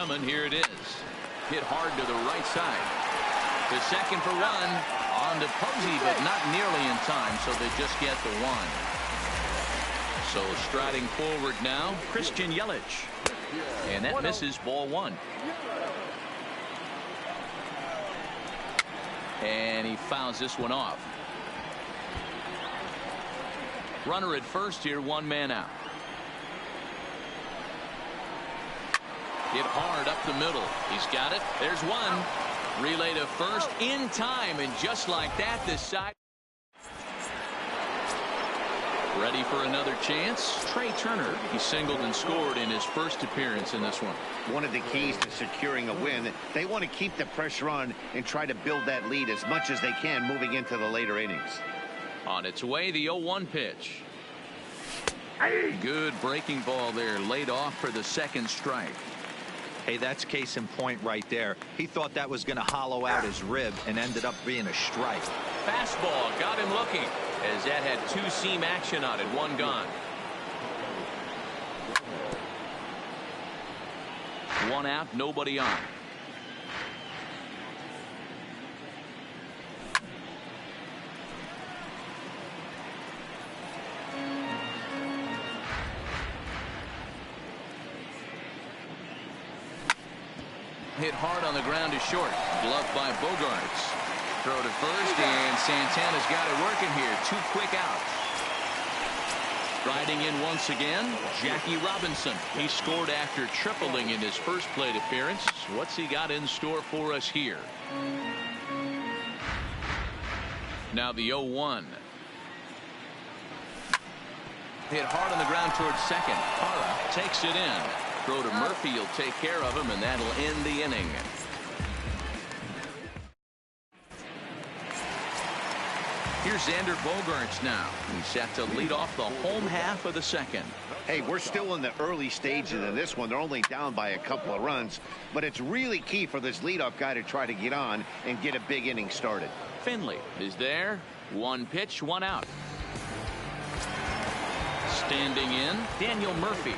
coming. Here it is. Hit hard to the right side. The second for one on to Posey, but not nearly in time, so they just get the one. So striding forward now, Christian Yelich. And that misses, ball one. And he fouls this one off. Runner at first here, one man out. Hit hard up the middle. He's got it. There's one. Relay to first in time, and just like that, this side ready for another chance. Trey Turner, he singled and scored in his first appearance in this one. One of the keys to securing a win, they want to keep the pressure on and try to build that lead as much as they can moving into the later innings. On its way, the 0-1 pitch. Good breaking ball there, laid off for the second strike. Hey, that's case in point right there. He thought that was going to hollow out his rib and ended up being a strike. Fastball got him looking, as that had two-seam action on it, one gone. One out, nobody on. Hit hard on the ground to short. Gloved by Bogaerts. Throw to first, and Santana's got it working here. Two quick outs. Riding in once again, Jackie Robinson. He scored after tripling in his first plate appearance. What's he got in store for us here? Now the 0-1. Hit hard on the ground towards second. Parra takes it in. Throw to Murphy, he'll take care of him, and that'll end the inning. Here's Xander Bogaerts now. He's set to lead off the home half of the second. Hey, we're still in the early stages of this one. They're only down by a couple of runs, but it's really key for this leadoff guy to try to get on and get a big inning started. Finley is there. One pitch, one out. Standing in, Daniel Murphy.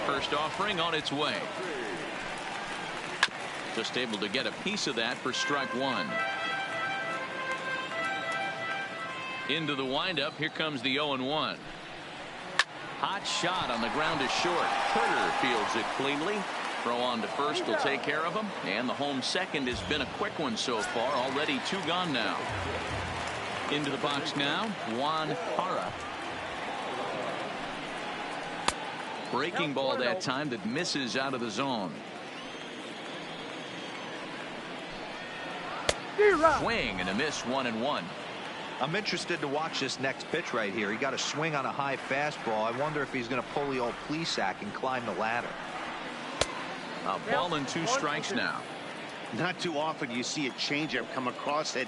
First offering on its way. Just able to get a piece of that for strike one. Into the windup. Here comes the 0-1. Hot shot on the ground is short. Turner fields it cleanly. Throw on to first will take care of him. And the home second has been a quick one so far. Already two gone now. Into the box now, Juan Parra. Breaking ball that time that misses out of the zone. Swing and a miss, 1-1. I'm interested to watch this next pitch right here. He got a swing on a high fastball. I wonder if he's going to pull the old Plesac and climb the ladder. A ball and two strikes now. Not too often you see a changeup come across at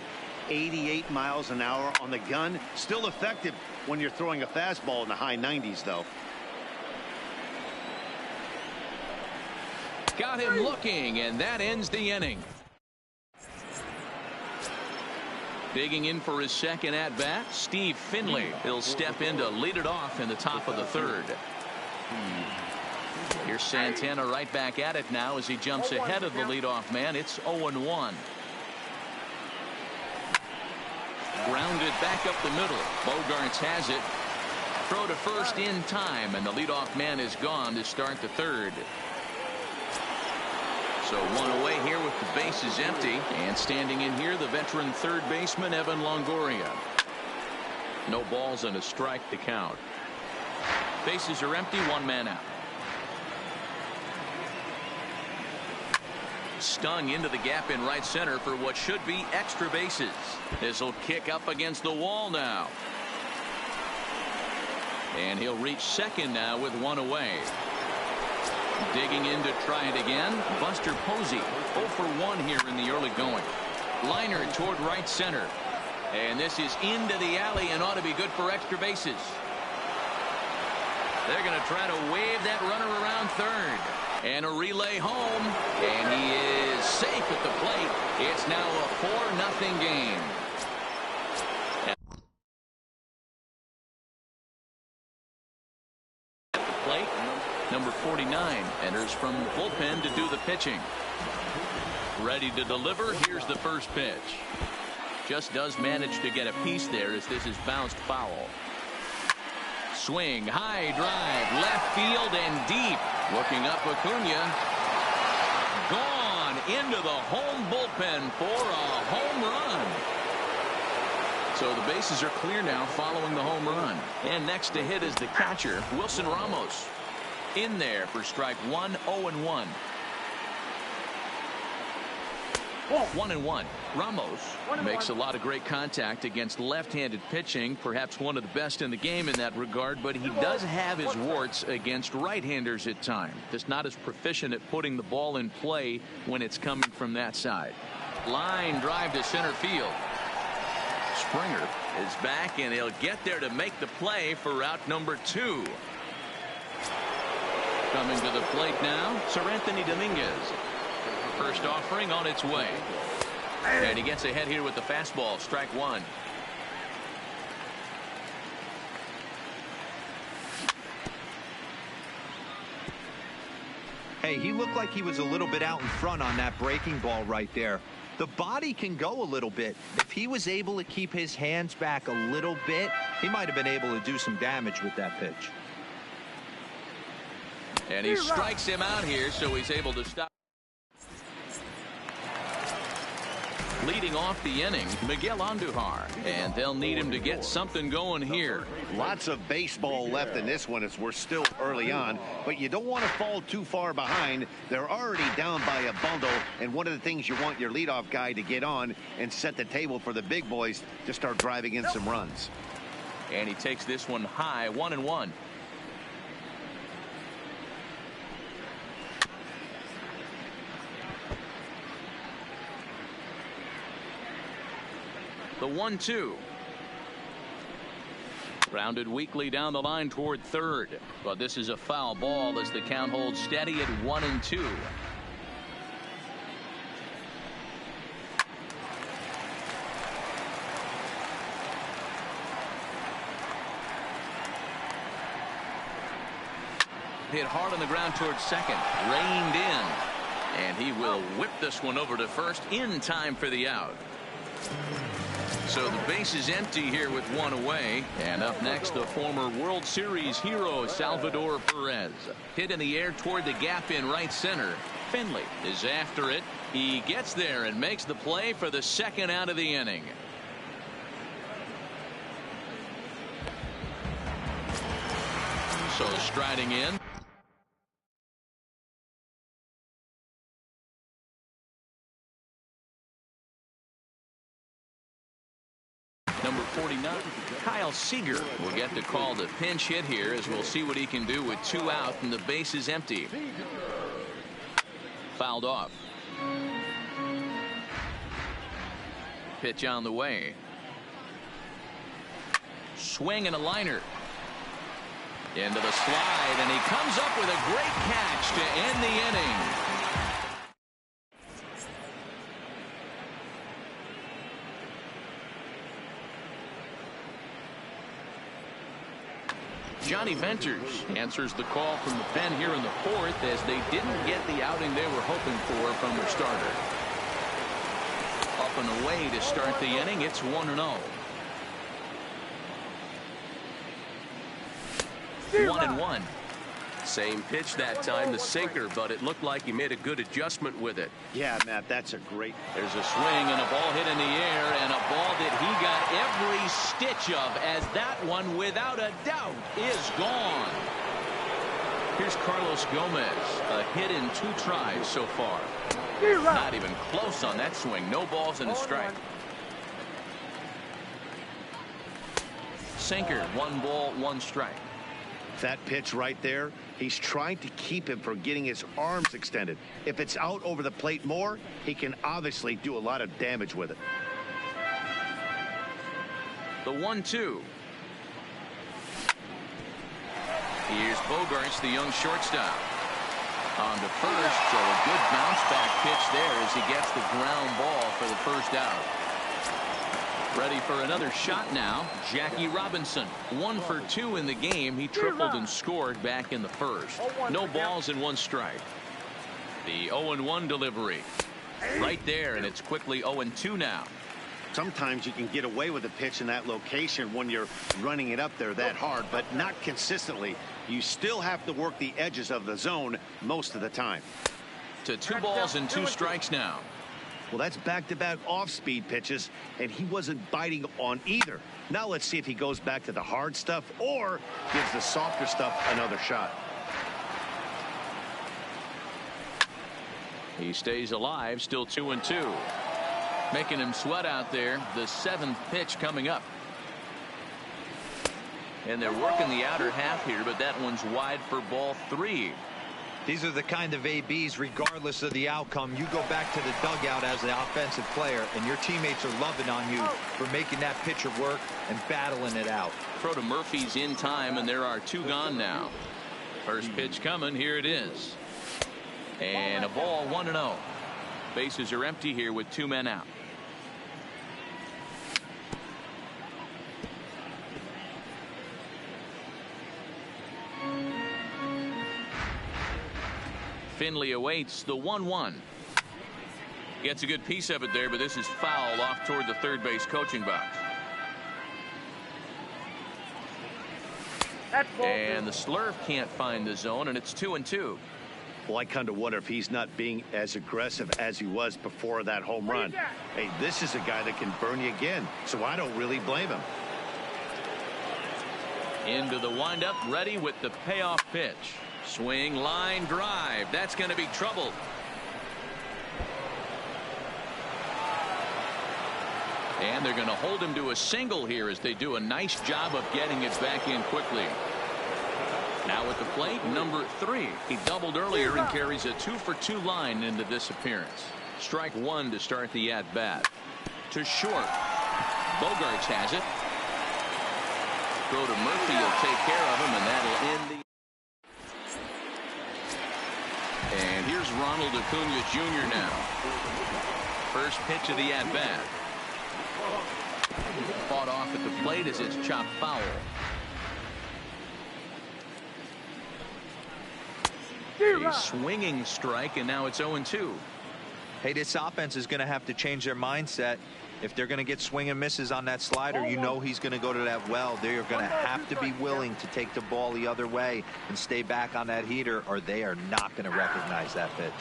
88 miles an hour on the gun. Still effective when you're throwing a fastball in the high 90s, though. Got him looking, and that ends the inning. Digging in for his second at-bat, Steve Finley. He'll step in to lead it off in the top of the third. Here's Santana right back at it now as he jumps ahead of the leadoff man. It's 0-1. Grounded back up the middle. Bogaerts has it. Throw to first in time, and the leadoff man is gone to start the third. So one away here with the bases empty, and standing in here the veteran third baseman Evan Longoria. No balls and a strike to count. Bases are empty, one man out. Stung into the gap in right center for what should be extra bases. This will kick up against the wall now. And he'll reach second now with one away. Digging in to try it again, Buster Posey. 0 for 1 here in the early going. Liner toward right center. And this is into the alley and ought to be good for extra bases. They're going to try to wave that runner around third. And a relay home. And he is safe at the plate. It's now a 4-0 game. At the plate, number 49 enters Ramos from the bullpen to do the pitching. Ready to deliver. Here's the first pitch. Just does manage to get a piece there as this is bounced foul. Swing, high drive, left field and deep. Looking up, Acuna. Gone into the home bullpen for a home run. So the bases are clear now following the home run. And next to hit is the catcher, Wilson Ramos. In there for strike one, 0-1. 1-1. Ramos makes a lot of great contact against left-handed pitching, perhaps one of the best in the game in that regard, but he does have his warts against right-handers at times. Just not as proficient at putting the ball in play when it's coming from that side. Line drive to center field. Springer is back, and he'll get there to make the play for out number 2. Coming to the plate now, Seranthony Dominguez. First offering on its way. And he gets ahead here with the fastball. Strike one. Hey, he looked like he was a little bit out in front on that breaking ball right there. The body can go a little bit. If he was able to keep his hands back a little bit, he might have been able to do some damage with that pitch. And he strikes him out here, so he's able to stop. Leading off the inning, Miguel Andujar, and they'll need him to get something going here. Lots of baseball left in this one as we're still early on, but you don't want to fall too far behind. They're already down by a bundle, and one of the things you want your leadoff guy to get on and set the table for the big boys to start driving in some runs. And he takes this one high, 1-1. The 1-2. Grounded weakly down the line toward third. But this is a foul ball as the count holds steady at 1-2. Hit hard on the ground towards second. Reined in. And he will whip this one over to first in time for the out. So the base is empty here with one away. And up next, the former World Series hero, Salvador Perez. Hit in the air toward the gap in right center. Finley is after it. He gets there and makes the play for the second out of the inning. So striding in. Number 49, Kyle Seager will get the call to pinch hit here as we'll see what he can do with 2 out and the base is empty. Fouled off. Pitch on the way. Swing and a liner. Into the slide, and he comes up with a great catch to end the inning. Johnny Venters answers the call from the pen here in the fourth as they didn't get the outing they were hoping for from their starter. Up and away to start the inning. It's 1-0. 1-1. Same pitch that time, the sinker, but it looked like he made a good adjustment with it. Yeah, Matt, that's a great. There's a swing and a ball hit in the air, and a ball that he got every stitch of, as that one, without a doubt, is gone. Here's Carlos Gomez, a hit in 2 tries so far. Not even close on that swing. No balls and a strike. Sinker, 1 ball, 1 strike. That pitch right there, he's trying to keep him from getting his arms extended. If it's out over the plate more, he can obviously do a lot of damage with it. The 1-2. Here's Bogaerts, the young shortstop. On to first, so a good bounce back pitch there as he gets the ground ball for the first out. Ready for another shot now, Jackie Robinson. 1 for 2 in the game. He tripled and scored back in the first. No balls and 1 strike. The 0-1 delivery. Right there, and it's quickly 0-2 now. Sometimes you can get away with a pitch in that location when you're running it up there that hard, but not consistently. You still have to work the edges of the zone most of the time. To 2 balls and 2 strikes now. Well, that's back-to-back off-speed pitches, and he wasn't biting on either. Now let's see if he goes back to the hard stuff or gives the softer stuff another shot. He stays alive, still 2-2. Making him sweat out there. The 7th pitch coming up. And they're working the outer half here, but that one's wide for ball 3. These are the kind of ABs, regardless of the outcome, you go back to the dugout as the offensive player, and your teammates are loving on you for making that pitcher work and battling it out. Throw to Murphy's in time, and there are 2 gone now. First pitch coming. Here it is. And a ball, 1-0. Bases are empty here with 2 men out. Finley awaits the 1-1. Gets a good piece of it there, but this is foul off toward the third base coaching box. And the slurve can't find the zone, and it's 2-2. Well, I kind of wonder if he's not being as aggressive as he was before that home run. Hey, this is a guy that can burn you again, so I don't really blame him. Into the windup, ready with the payoff pitch. Swing, line drive. That's going to be trouble. And they're going to hold him to a single here as they do a nice job of getting it back in quickly. Now at the plate, number 3. He doubled earlier and carries a 2-for-2 line into this appearance. Strike 1 to start the at-bat. To short. Bogaerts has it. Throw to Murphy will take care of him, and that'll end the... And here's Ronald Acuna Jr. now. First pitch of the at-bat. Fought off at the plate as it's chopped foul. A swinging strike, and now it's 0-2. Hey, this offense is going to have to change their mindset. If they're going to get swing and misses on that slider, you know he's going to go to that well. They are going to have to be willing to take the ball the other way and stay back on that heater, or they are not going to recognize that pitch.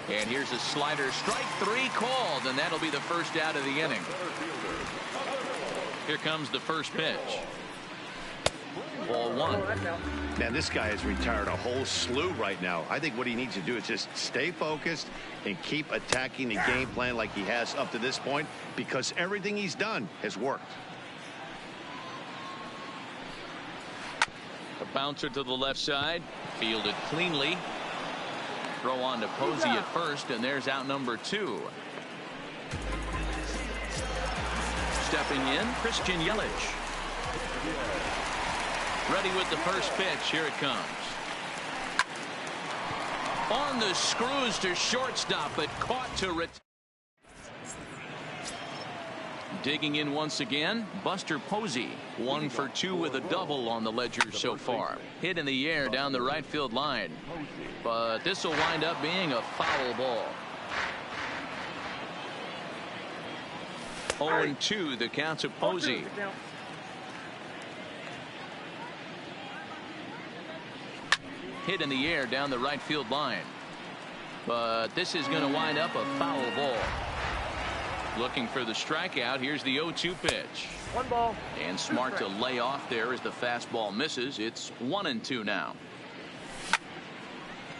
And here's a slider. Strike 3 called, and that'll be the first out of the inning. Here comes the first pitch. Ball 1. Man, this guy has retired a whole slew right now. I think what he needs to do is just stay focused and keep attacking the game plan like he has up to this point, because everything he's done has worked. A bouncer to the left side. Fielded cleanly. Throw on to Posey at first, and there's out number 2. Stepping in, Christian Yelich. Ready with the first pitch. Here it comes. On the screws to shortstop, but caught to return. Digging in once again, Buster Posey. 1 for 2 with a double on the ledger so far. Hit in the air down the right field line. But this will wind up being a foul ball. 0-2 the count to Posey. Hit in the air down the right field line. But this is going to wind up a foul ball. Looking for the strikeout. Here's the 0-2 pitch. 1 ball. And smart to lay off there as the fastball misses. It's 1-2 now.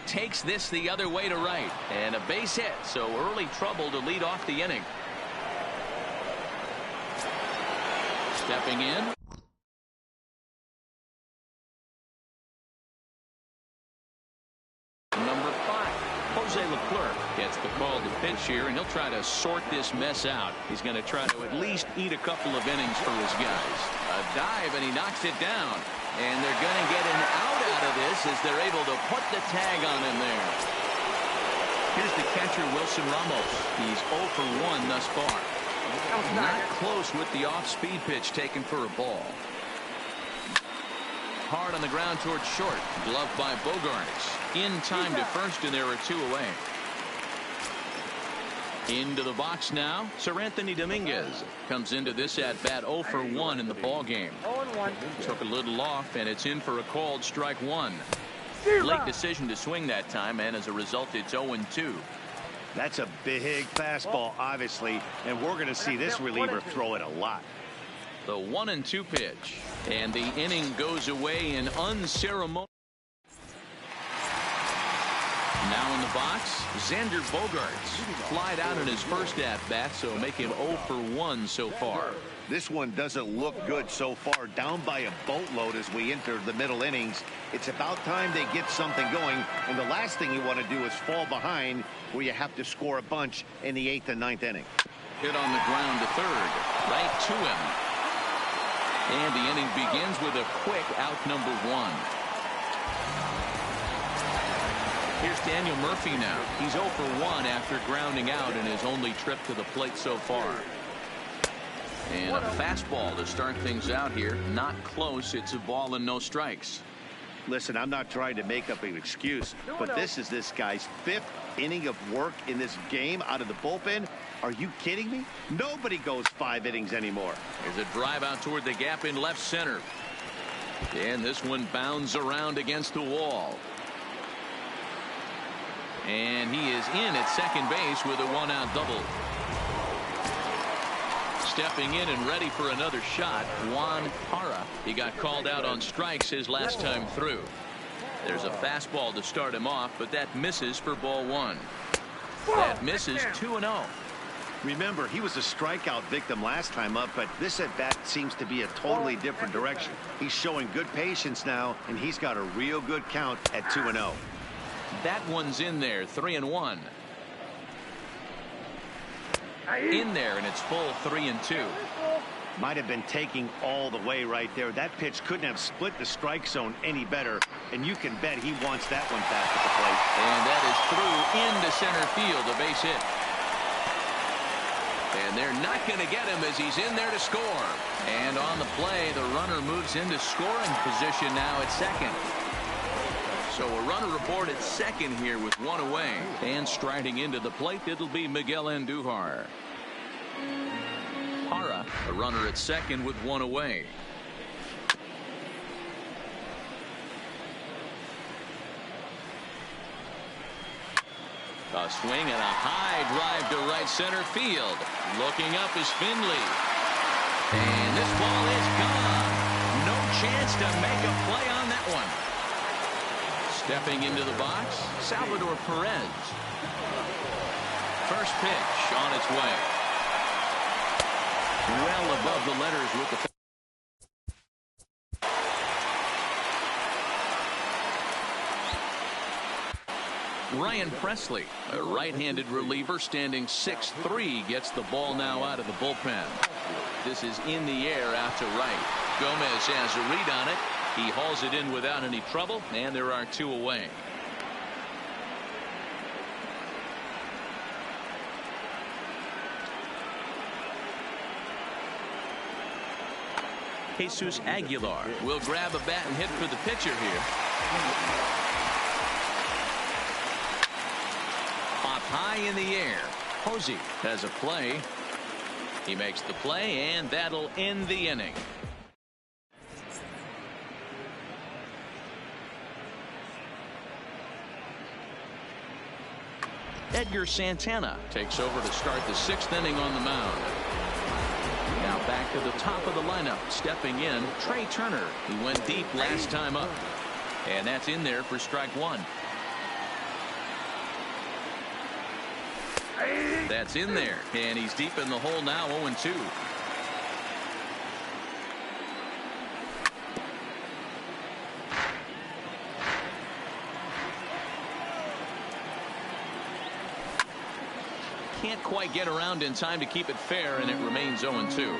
Takes this the other way to right. And a base hit. So early trouble to lead off the inning. Stepping in. Number 5, Jose Leclerc gets the call to pitch here, and he'll try to sort this mess out. He's going to try to at least eat a couple of innings for his guys. A dive, and he knocks it down. And they're going to get an out of this as they're able to put the tag on him there. Here's the catcher, Wilson Ramos. He's 0 for 1 thus far. Not close with the off-speed pitch taken for a ball. Hard on the ground towards short. Gloved by Bogaerts. In time to first, and there are 2 away. Into the box now, Sir Anthony Dominguez comes into this at bat 0 for 1 in the ball game. 0-1. Took a little off, and it's in for a called strike one. Late decision to swing that time, and as a result, it's 0-2. That's a big fastball, obviously, and we're going to see this reliever throw it a lot. The 1-2 pitch, and the inning goes away in unceremonious. Now in the box, Xander Bogaerts flied out in his first at-bat, so make him 0 for 1 so far. This one doesn't look good so far, down by a boatload as we enter the middle innings. It's about time they get something going, and the last thing you want to do is fall behind where you have to score a bunch in the 8th and 9th inning. Hit on the ground to third, right to him. And the inning begins with a quick out number 1. Here's Daniel Murphy now. He's 0 for 1 after grounding out in his only trip to the plate so far. And a fastball to start things out here. Not close. It's a ball and no strikes. Listen, I'm not trying to make up an excuse, but this is this guy's 5th inning of work in this game out of the bullpen. Are you kidding me? Nobody goes 5 innings anymore. There's a drive out toward the gap in left center. And this one bounds around against the wall. And he is in at second base with a 1-out double. Stepping in and ready for another shot, Juan Parra. He got called out on strikes his last time through. There's a fastball to start him off, but that misses for ball 1. That misses 2-0. Remember, he was a strikeout victim last time up, but this at bat seems to be a totally different direction. He's showing good patience now, and he's got a real good count at 2-0. That one's in there, 3-1. In there, and it's full 3-2. Might have been taking all the way right there. That pitch couldn't have split the strike zone any better, and you can bet he wants that one back at the plate. And that is through into center field, a base hit. And they're not going to get him as he's in there to score. And on the play, the runner moves into scoring position now at second. So a runner aboard at second here with 1 away. And striding into the plate, it'll be Miguel Andujar. Parra, a runner at second with 1 away. A swing and a high drive to right center field. Looking up is Finley. And this ball is gone. No chance to make a play on that one. Stepping into the box, Salvador Perez. First pitch on its way. Well above the letters with the Ryan Presley, a right-handed reliever standing 6'3", gets the ball now out of the bullpen. This is in the air out to right. Gomez has a read on it. He hauls it in without any trouble, and there are 2 away. Jesus Aguilar will grab a bat and hit for the pitcher here. Pop high in the air. Posey has a play. He makes the play, and that'll end the inning. Edgar Santana takes over to start the 6th inning on the mound. Now back to the top of the lineup. Stepping in, Trey Turner. He went deep last time up. And that's in there for strike 1. That's in there. And he's deep in the hole now, 0-2. Can't quite get around in time to keep it fair, and it remains 0-2.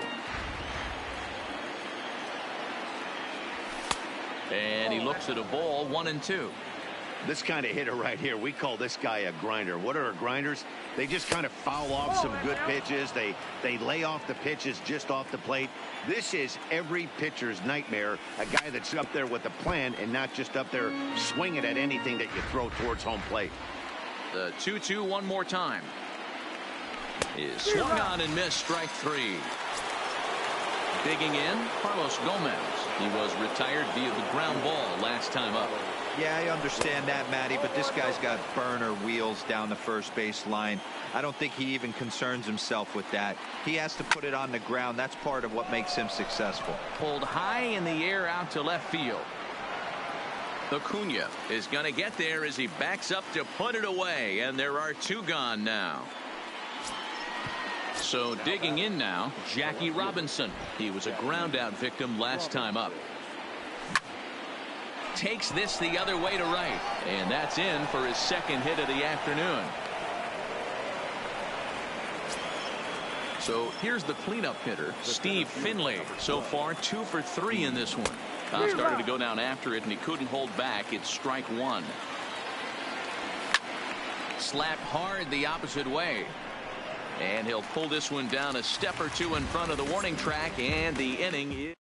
And he looks at a ball, 1-2. This kind of hitter right here, we call this guy a grinder. What are grinders? They just kind of foul off some good pitches. They lay off the pitches just off the plate. This is every pitcher's nightmare, a guy that's up there with a plan and not just up there swinging at anything that you throw towards home plate. The 2-2 one more time. is swung on and missed, strike three. Digging in, Carlos Gomez. He was retired via the ground ball last time up. Yeah, I understand that, Matty, but this guy's got burner wheels down the first base line. I don't think he even concerns himself with that. He has to put it on the ground. That's part of what makes him successful. Pulled high in the air out to left field. Acuna is going to get there as he backs up to put it away, and there are two gone now. So digging in now, Jackie Robinson. He was a ground out victim last time up. Takes this the other way to right, and that's in for his second hit of the afternoon. So here's the cleanup hitter, Steve Finley. So far 2 for 3 in this one. Started to go down after it, and he couldn't hold back. It's strike one. Slapped hard the opposite way. And he'll pull this one down a step or two in front of the warning track, and the inning is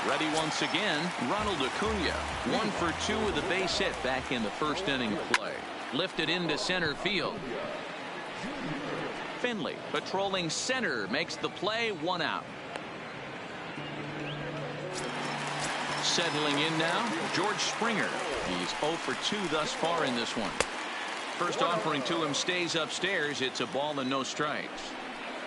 ready once again. Ronald Acuna, 1 for 2 with a base hit back in the first inning of play. Lifted into center field. Finley patrolling center makes the play, 1 out. Settling in now, George Springer. He's 0 for 2 thus far in this one. First offering to him stays upstairs. It's a ball and no strikes.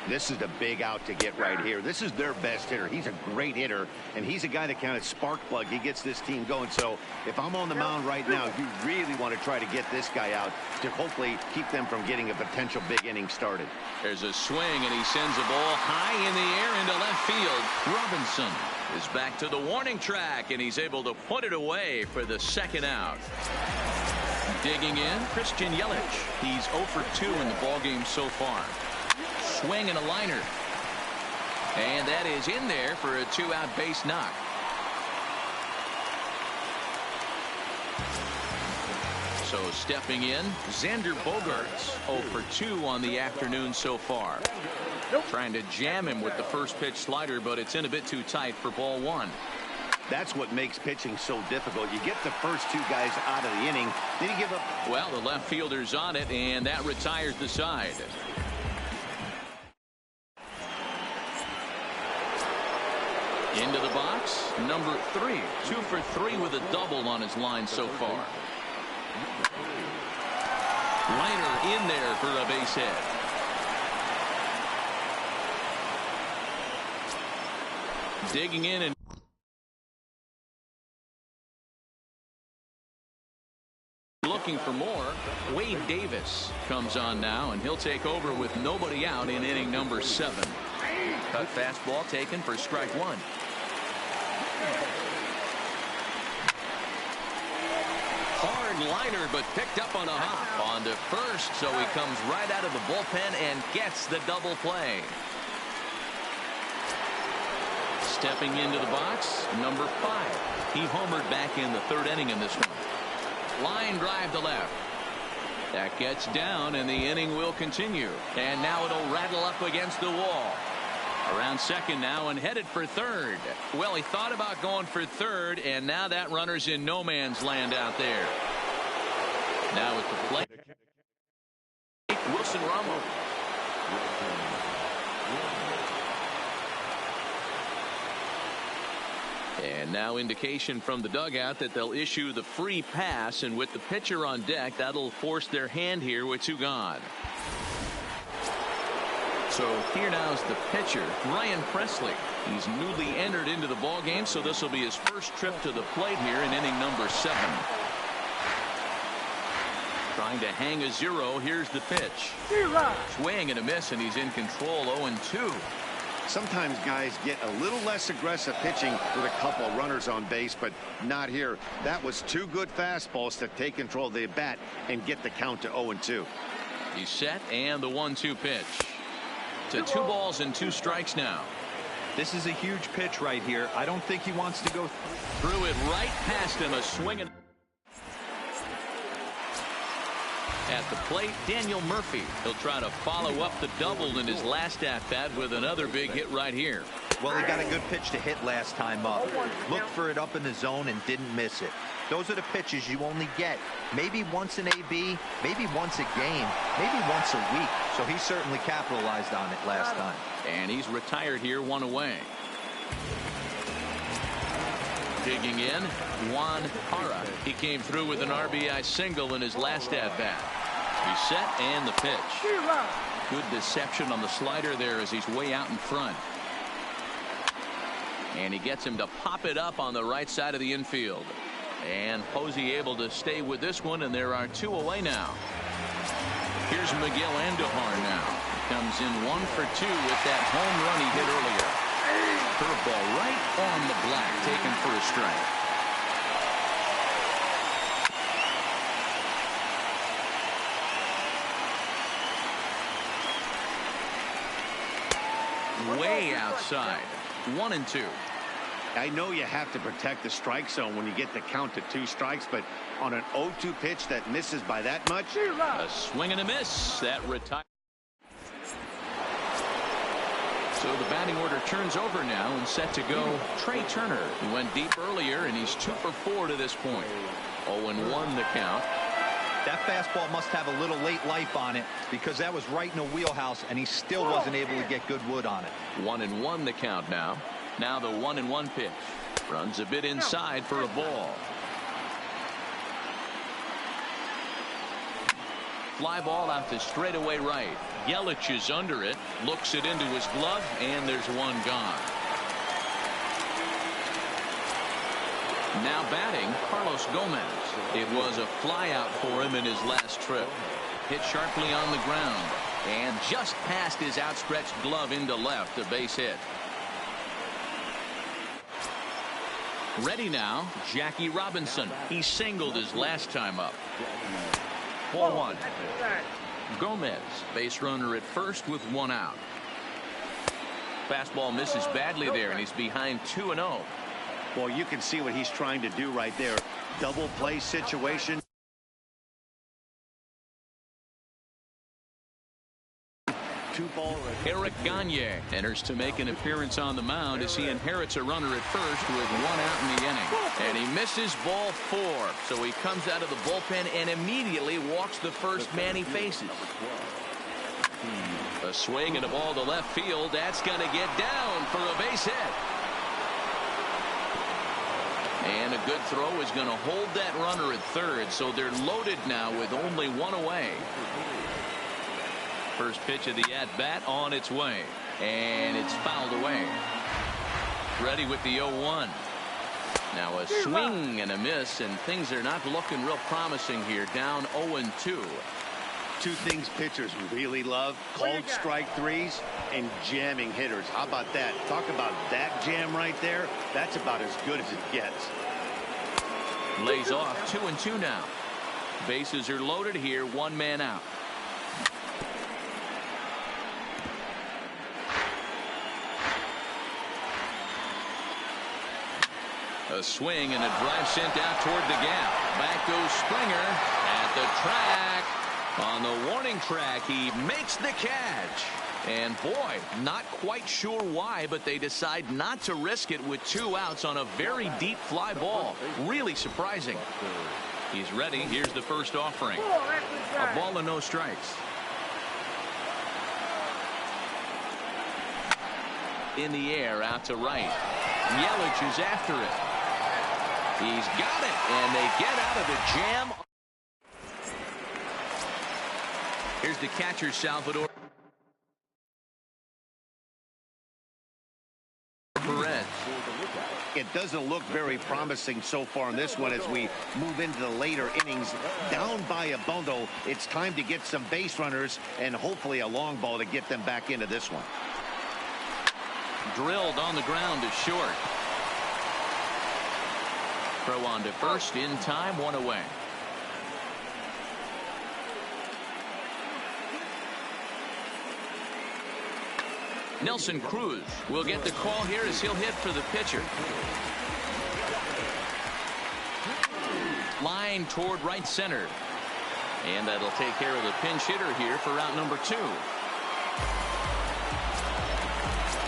This is the big out to get right here. This is their best hitter. He's a great hitter, and he's a guy that kind of spark plug. He gets this team going. So if I'm on the mound right now, you really want to try to get this guy out to hopefully keep them from getting a potential big inning started. There's a swing, and he sends a ball high in the air into left field. Robinson is back to the warning track, and he's able to put it away for the second out. Digging in, Christian Yelich. He's 0 for 2 in the ballgame so far. Swing and a liner. And that is in there for a 2-out base knock. So stepping in, Xander Bogaerts, 0 for 2 on the afternoon so far. Trying to jam him with the first pitch slider, but it's in a bit too tight for ball one. That's what makes pitching so difficult. You get the first 2 guys out of the inning, then you give up. Well, the left fielder's on it, and that retires the side. Into the box, number 3. 2 for 3 with a double on his line so far. Liner in there for a base hit. Digging in and looking for more. Wade Davis comes on now, and he'll take over with nobody out in inning number 7. Cut fastball taken for strike one. Hard liner, but picked up on a hop on to first, so he comes right out of the bullpen and gets the double play. Stepping into the box, number 5. He homered back in the 3rd inning in this one. Line drive to left. That gets down, and the inning will continue. And now it'll rattle up against the wall. Around second now and headed for third. Well, he thought about going for third, and now that runner's in no man's land out there. Now at the plate, Wilson Ramos. And now indication from the dugout that they'll issue the free pass, and with the pitcher on deck, that'll force their hand here with 2 gone. So here now is the pitcher, Ryan Presley. He's newly entered into the ball game, so this will be his first trip to the plate here in inning number 7. Trying to hang a 0. Here's the pitch. Swing and a miss, and he's in control. 0-2. Sometimes guys get a little less aggressive pitching with a couple runners on base, but not here. That was 2 good fastballs to take control of the bat and get the count to 0-2. He's set, and the 1-2 pitch. To 2 balls and 2 strikes now. This is a huge pitch right here. I don't think he wants to go through it right past him. A swing and at the plate, Daniel Murphy. He'll try to follow up the double in his last at-bat with another big hit right here. Well, he got a good pitch to hit last time up. Looked for it up in the zone and didn't miss it. Those are the pitches you only get maybe once in AB, maybe once a game, maybe once a week. So he certainly capitalized on it last time. And he's retired here, 1 away. Digging in, Juan Hara. He came through with an RBI single in his last at-bat. He's set, and the pitch. Good deception on the slider there as he's way out in front. And he gets him to pop it up on the right side of the infield. And Posey able to stay with this one, and there are 2 away now. Here's Miguel Andujar now. Comes in 1 for 2 with that home run he hit earlier. Curveball right on the black, taken for a strike. Way outside. 1-2. I know you have to protect the strike zone when you get the count to 2 strikes, but on an 0-2 pitch that misses by that much. A swing and a miss. That retires. So the batting order turns over now and set to go Trey Turner. He went deep earlier, and he's 2 for 4 to this point. 0-1 the count. That fastball must have a little late life on it because that was right in the wheelhouse, and he still wasn't able to get good wood on it. 1-1 the count now. Now the 1-1 pitch. Runs a bit inside for a ball. Fly ball out to straightaway right. Yelich is under it. Looks it into his glove, and there's 1 gone. Now batting, Carlos Gomez. It was a fly out for him in his last trip. Hit sharply on the ground and just past his outstretched glove into left. A base hit. Ready now, Jackie Robinson. He singled his last time up. 1-1. Gomez, base runner at first with 1 out. Fastball misses badly there, and he's behind 2-0. Well, you can see what he's trying to do right there. Double play situation. 2-ball. Eric Gagne enters to make an appearance on the mound as he inherits a runner at first with 1 out in the inning. And he misses ball 4. So he comes out of the bullpen and immediately walks the first man he faces. A swing and a ball to left field. That's going to get down for a base hit. And a good throw is going to hold that runner at third. So they're loaded now with only 1 away. First pitch of the at-bat on its way. And it's fouled away. Ready with the 0-1. Now a swing and a miss, and things are not looking real promising here. Down 0-2. 2 things pitchers really love: called strike threes and jamming hitters. How about that? Talk about that jam right there. That's about as good as it gets. Lays off. 2-2 now. Bases are loaded here. 1 man out. A swing and a drive sent out toward the gap. Back goes Springer at the track. On the warning track, he makes the catch. And boy, not quite sure why, but they decide not to risk it with 2 outs on a very deep fly ball. Really surprising. He's ready. Here's the first offering. A ball and no strikes. In the air, out to right. Yelich is after it. He's got it, and they get out of the jam. Here's the catcher, Salvador Perez. It doesn't look very promising so far in this one as we move into the later innings. Down by a bundle, it's time to get some base runners and hopefully a long ball to get them back into this one. Drilled on the ground to short. Throw on to first in time, 1 away. Nelson Cruz will get the call here as he'll hit for the pitcher. Line toward right center. And that'll take care of the pinch hitter here for out number 2.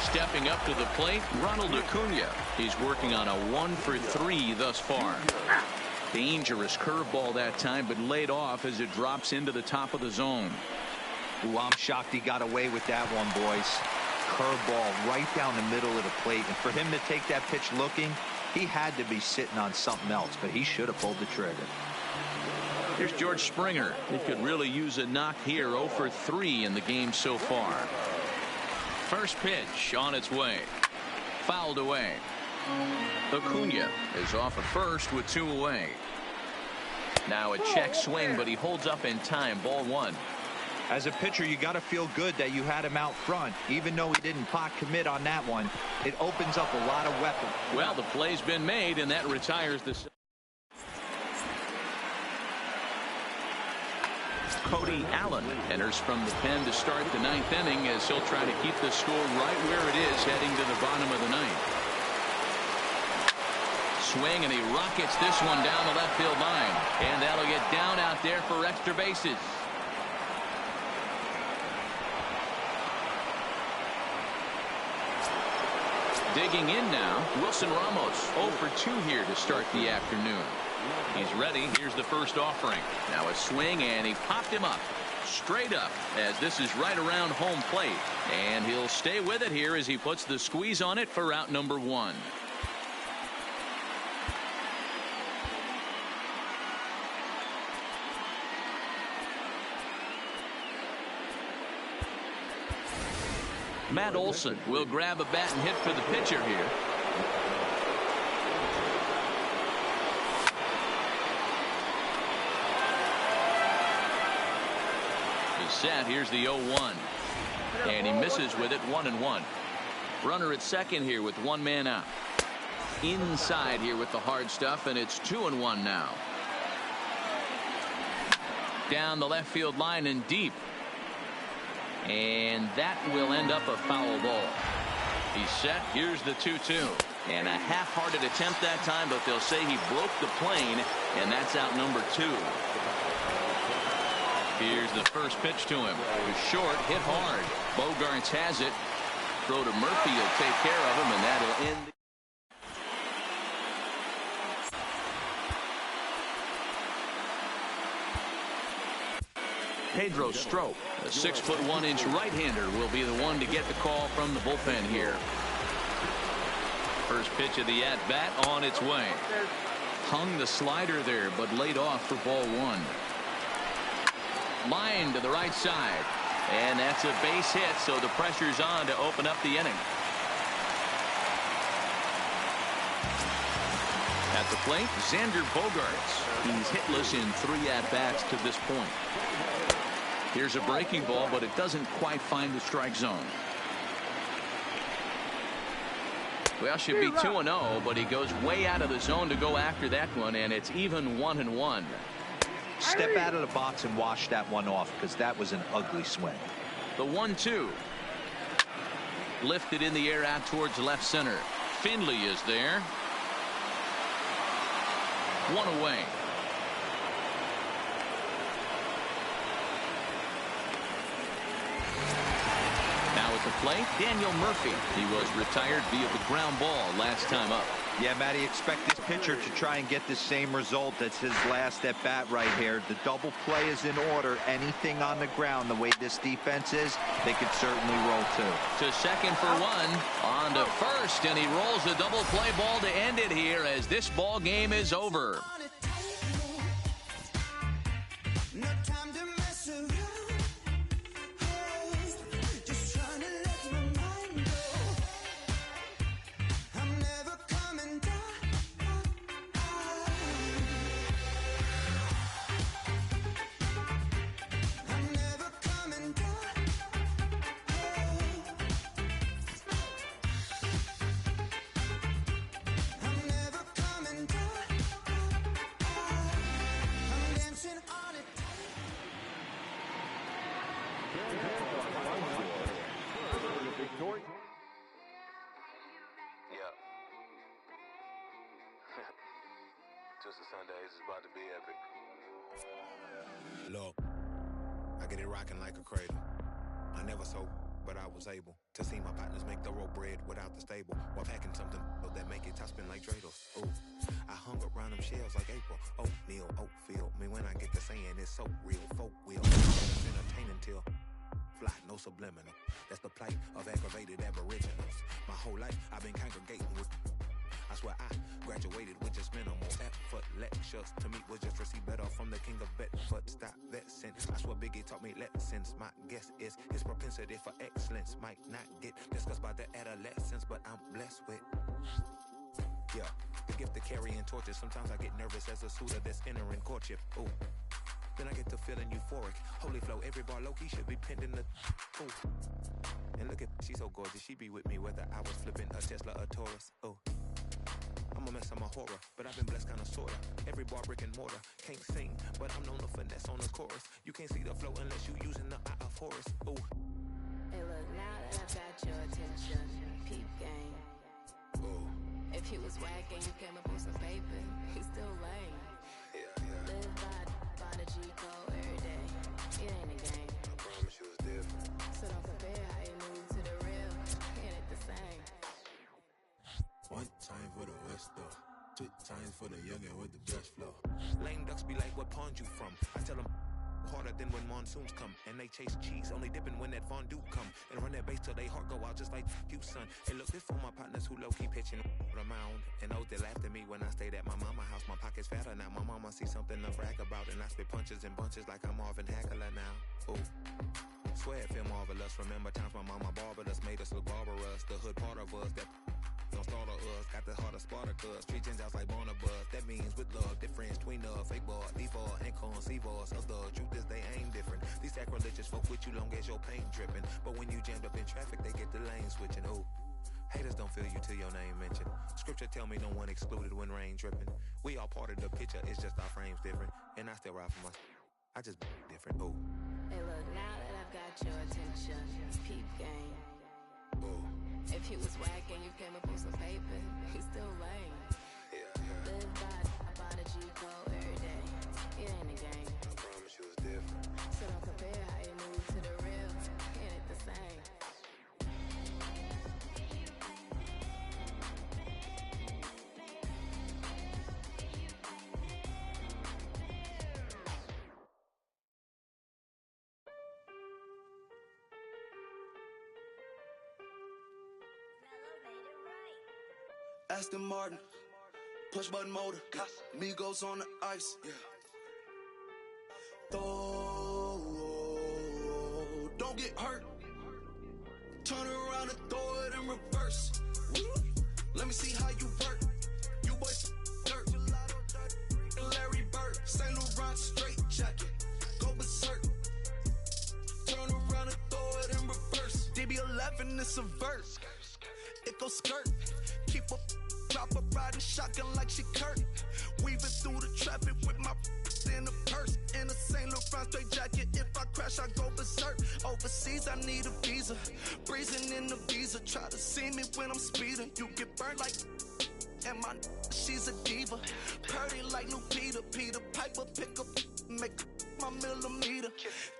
Stepping up to the plate, Ronald Acuna. He's working on a 1 for 3 thus far. Dangerous curveball that time, but laid off as it drops into the top of the zone. Ooh, I'm shocked he got away with that one, boys. Curveball right down the middle of the plate. And for him to take that pitch looking, he had to be sitting on something else, but he should have pulled the trigger. Here's George Springer. He could really use a knock here. 0 for 3 in the game so far. First pitch on its way. Fouled away. Acuna is off at first with 2 away. Now a check swing, but he holds up in time. Ball 1. As a pitcher, you got to feel good that you had him out front. Even though he didn't pot commit on that one, it opens up a lot of weapons. Well, the play's been made, and that retires the... Cody Allen enters from the pen to start the 9th inning as he'll try to keep the score right where it is heading to the bottom of the 9th. Swing, and he rockets this one down the left field line, and that'll get down out there for extra bases. Digging in now, Wilson Ramos. 0 for 2 here to start the afternoon. He's ready. Here's the first offering. Now a swing, and he popped him up. Straight up, as this is right around home plate. And he'll stay with it here as he puts the squeeze on it for out number 1. Matt Olson will grab a bat and hit for the pitcher here. He's set. Here's the 0-1. And he misses with it. 1-1. Runner at second here with 1 man out. Inside here with the hard stuff, and it's 2-1 now. Down the left field line and deep. And that will end up a foul ball. He's set. Here's the 2-2. And a half-hearted attempt that time, but they'll say he broke the plane, and that's out number 2. Here's the first pitch to him. It was short, hit hard. Bogaerts has it. Throw to Murphy. He'll take care of him, and that'll end. Pedro Strop, a 6'1" right-hander, will be the one to get the call from the bullpen here. First pitch of the at-bat on its way. Hung the slider there, but laid off for ball 1. Line to the right side, and that's a base hit, so the pressure's on to open up the inning. At the plate, Xander Bogaerts. He's hitless in 3 at-bats to this point. Here's a breaking ball, but it doesn't quite find the strike zone. Well, should be 2-0, but he goes way out of the zone to go after that one, and it's even 1-1. Step out of the box and wash that one off, because that was an ugly swing. The 1-2. Lifted in the air out towards left center. Finley is there. 1 away. Now at the plate, Daniel Murphy. He was retired via the ground ball last time up. Yeah, Matty, expect this pitcher to try and get the same result. That's his last at bat right here. The double play is in order. Anything on the ground, the way this defense is, they could certainly roll too. To second for 1. On to first, and he rolls the double play ball to end it here as this ball game is over. Twisted Sundays is about to be epic. Look, I get it rocking like a cradle. I never sold, but I was able. to see my partners make thorough bread without the stable, while packing something that make it top spin like dreidels. Ooh, I hung around them shells like April. Oatmeal, Oatfield. Me when I get the saying, it's so real. Folk will. It's entertaining till fly, no subliminal. That's the plight of aggravated aboriginals. My whole life I've been congregating with. I swear I graduated with just minimal effort. Lectures to me was just receive better from the king of Bedford. Stop that sense. I swear Biggie taught me lessons. My guess is his propensity for excellence might not get discussed by the adolescents, but I'm blessed with, yeah, the gift of carrying torches. Sometimes I get nervous as a suitor that's entering courtship. Ooh. Then I get to feeling euphoric. Holy flow, every bar low-key should be pinned in the... Ooh. And look at, she's so gorgeous. She be with me whether I was flipping a Tesla or Taurus. Ooh. I'm a mess, I'm a horror, but I've been blessed kinda sorta. Every bar brick and mortar. Can't sing, but I'm known to finesse on the chorus. You can't see the flow unless you using the eye of Horus. Ooh. Hey look, now that I've got your attention, peep game. Ooh. If he was whack and you came up with some paper, he's still lame. Yeah. Live by the G code every day. It ain't a game. I promise you it's different. So don't compare how you move to the real. It ain't the same. One time for the West though. 2 times for the youngin' with the best flow. Lame ducks be like, what pond you from? I tell them harder than when monsoons come. And they chase cheese, only dipping when that fondue come. And run that bass till they heart go out just like you, son. Hey, look, this for my partners who low-key pitching around. And those that laughed at me when I stayed at my mama house. My pocket's fatter now. My mama see something to brag about. And I spit punches and bunches like I'm Marvin Hagler now. Ooh. Swear it feel marvelous. Remember times my mama barbered us, made us look barbarous. The hood part of us that don't start us. Got the heart of Spartacus. Street Gentiles like Barnabas. That means with love, difference between fake boy, default, and conceivers. Of the truth is they ain't different. These sacrilegious folk with you long as your paint dripping. But when you jammed up in traffic, they get the lane switching. Ooh. Haters don't feel you till your name mentioned. Scripture tell me no one excluded when rain dripping. We all part of the picture, it's just our frames different. And I still ride for my... I just different. Ooh. Hey look, now that I've got your attention, peep game. Ooh. If he was whack and you came up with some paper, he's still lame. Yeah. Live by the G code every day. It ain't a game. I promise you it's different. So don't compare how you move to the real. It ain't the same. Aston Martin, push button motor, Migos on the ice. Yeah. Don't get hurt. Turn around and throw it in reverse. Let me see how you work. You boys dirt. Larry Bird, Saint Laurent straight jacket. Go berserk. Turn around and throw it in reverse. DB11 is a verse. It goes skirt. Keep up, drop a riding shotgun like she Kurt. Weaving through the traffic with my in the purse. In a Saint Laurent straight jacket. If I crash, I go berserk. Overseas, I need a visa. Breezing in the visa. Try to see me when I'm speeding. You get burned like. And my she's a diva. Purdy like new Peter. Peter Piper pick up, make my millimeter.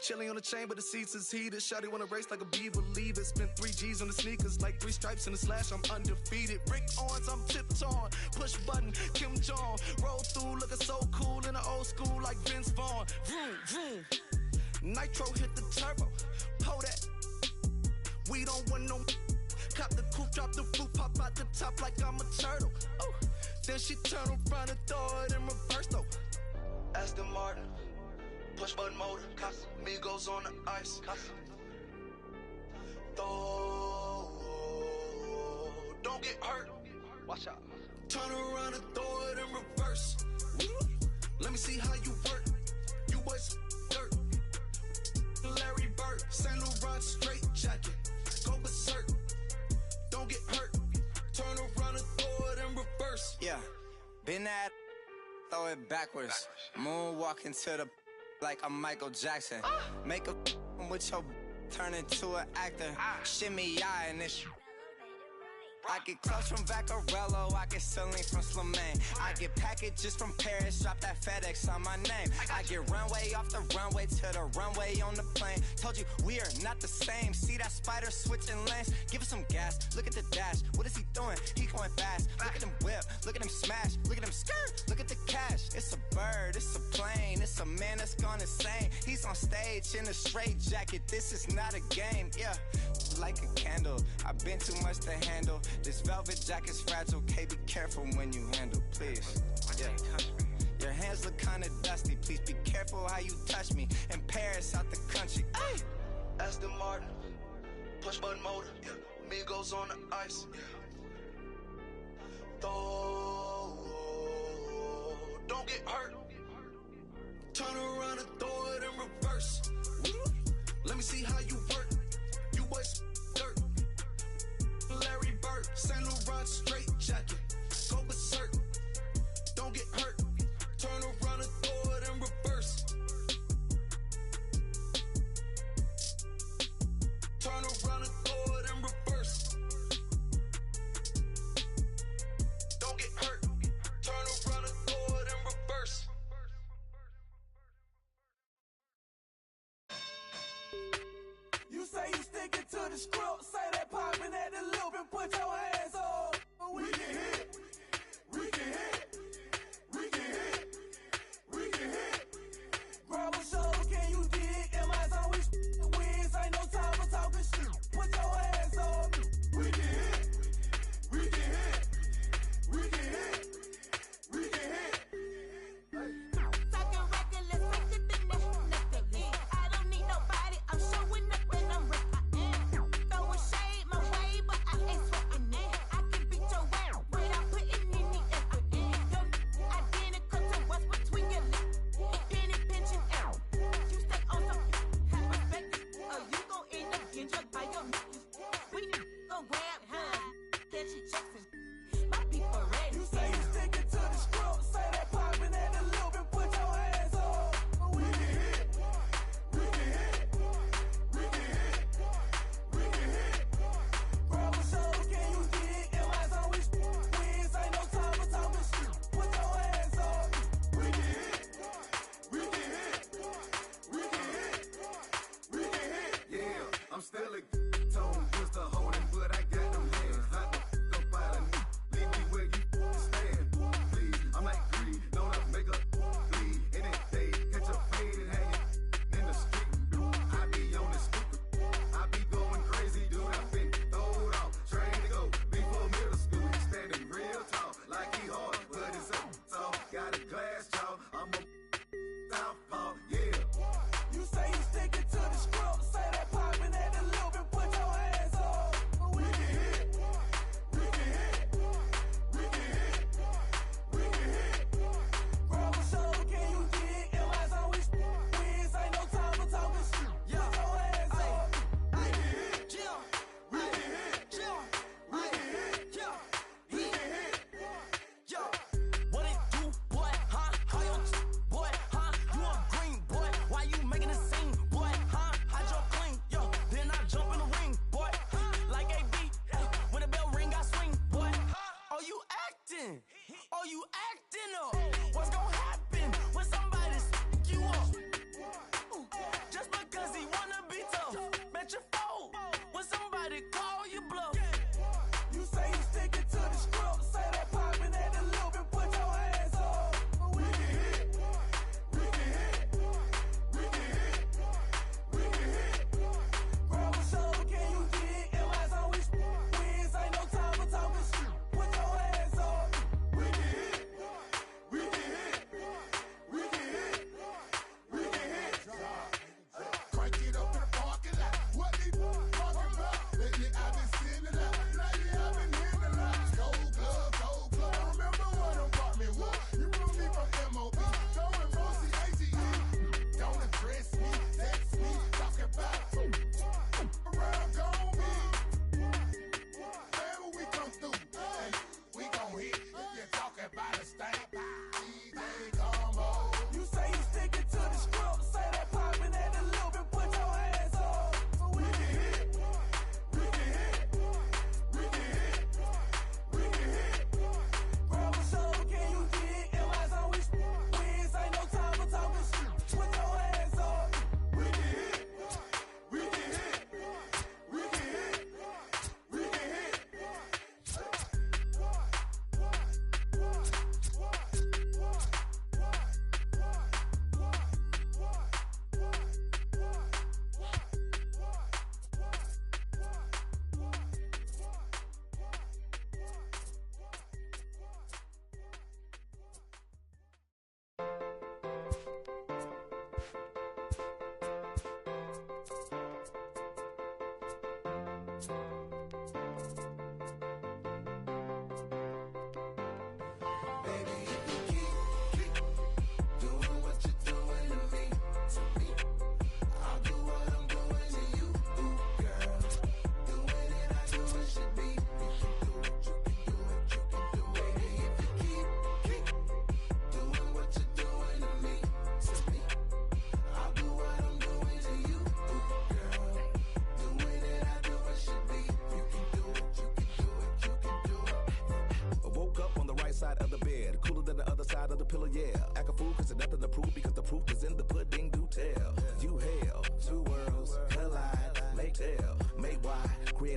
Chilling on the chain, but the seats is heated. Shawty wanna race like a beaver. Leave it. Spent 3 G's on the sneakers. Like 3 stripes in the slash. I'm undefeated. Rick Owens, I'm tiptoeing. Push button, Kim Jong. Roll through, looking so cool in the old school like Vince Vaughn. Vroom, vroom. Nitro hit the turbo. Pull that. We don't want no. Cop the coupe, drop the roof, pop out the top like I'm a turtle. Oh. Then she turn around and throw it in reverse though. Aston Martin, push button motor, Migos on the ice. Don't get hurt. Watch out. Turn around and throw it in reverse. Let me see how you work. You boys dirt. Larry Bird, Saint Laurent straight jacket. Go berserk. Don't get hurt. Turn around and throw it in reverse. Yeah, been that, throw it backwards. Moonwalk into the like I'm Michael Jackson. Make a with your turn into an actor. Shimmy eye and this I get clothes from Vaccarello, I get Celine from Slimane. I get packages from Paris, drop that FedEx on my name. I get runway off the runway to the runway on the plane. Told you we are not the same. See that spider switching lanes? Give us some gas, look at the dash. What is he doing? He going fast. Look at him whip, look at him smash, look at him skirt, look at the cash. It's a bird, it's a plane, it's a man that's gone insane. He's on stage in a straight jacket, this is not a game, yeah. Like a candle, I've been too much to handle. This velvet jacket's fragile, okay, be careful when you handle, please. Yeah. Your hands look kinda dusty, please be careful how you touch me. In Paris, out the country, ay! Aston Martin, push button motor, yeah. Migos on the ice, yeah. Don't get hurt. Turn around and throw it in reverse. Let me see how you work. You boys dirt. Larry Bird, Saint Laurent straight jacket. Go berserk. Don't get hurt. Turn around and throw it in reverse. Turn around and throw it in reverse. Don't get hurt. Turn around and throw it in reverse.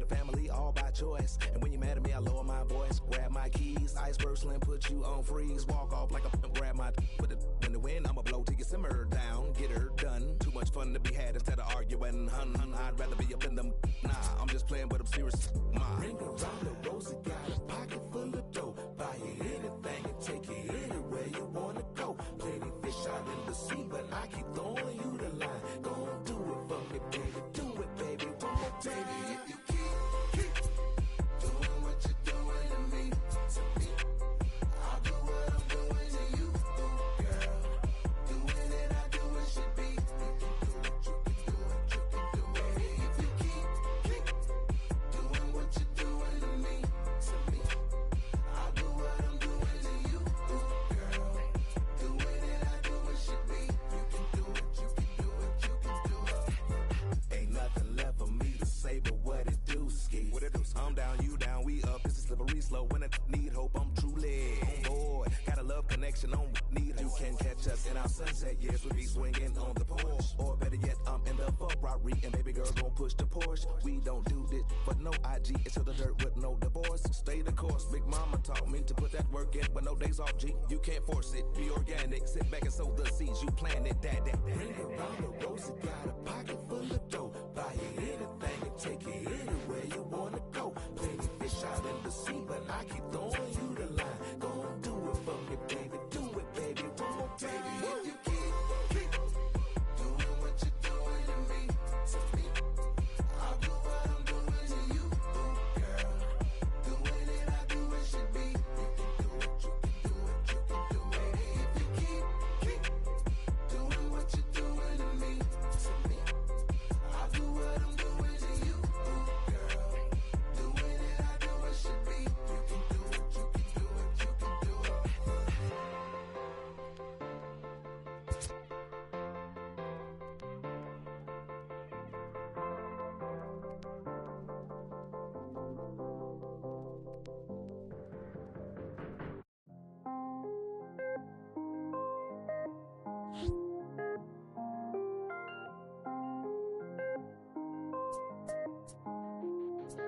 made a family all by choice. And when you're mad at me, I lower my voice. Grab my keys, iceberg slim, put you on freeze. Walk off like a pimp, grab my put it in the wind. I'ma blow till you simmer down, get her done. Too much fun to be had instead of arguing. Hun, I'd rather be up in them. Nah, I'm just playing, but I'm serious. Ring around the rosy, got a pocket full of dough. Buy you anything and take you anywhere you wanna go. Plenty fish out in the sea, but I keep throwing you the line. Go and do it for me, baby. Do it, baby. One more time. Baby, if you keep doing what you're doing to me, I'll do what I'm doing to you, girl. Doing it, I do what should be. You can do it, you can do it, you can do it. Baby, if you keep doing what you're doing to me, I'll do what I'm doing to you, girl. Doing it, I do what should be. You can do it, you can do it, you can do it. Ain't nothing left for me to say but what it do, ski. What it do? I'm down, you down, we up. It's a slippery slope. When I need hope, I'm truly on board. Got a love connection on need. You can catch us in our sunset years. We be swinging on the Porsche, or better yet, I'm in the Ferrari, and baby girl gon' push the Porsche. We don't do this for no IG. It's to the dirt with no divorce. Stay the course. Big mama taught me to put that work in, but no days off. G, you can't force it. Be organic. Sit back and sow the seeds. You planted that. Ring around the rosy, got a pocket full of dough. Buy you anything and take you anywhere you wanna go. Plenty fish out in the sea, but I keep throwing you the line. Go and do it for me, baby. Do it, baby. One more time. Baby, if you keep doing what you're doing to me, I'll do what I'm doing to you, girl. Doing it, I do what should be. You can do it, you can do it, you can do it. Baby, if you keep doing what you're doing to me, I'll do what I'm doing to you, girl. Doing it, I do what should be. You can do it, you can do it, you can do it.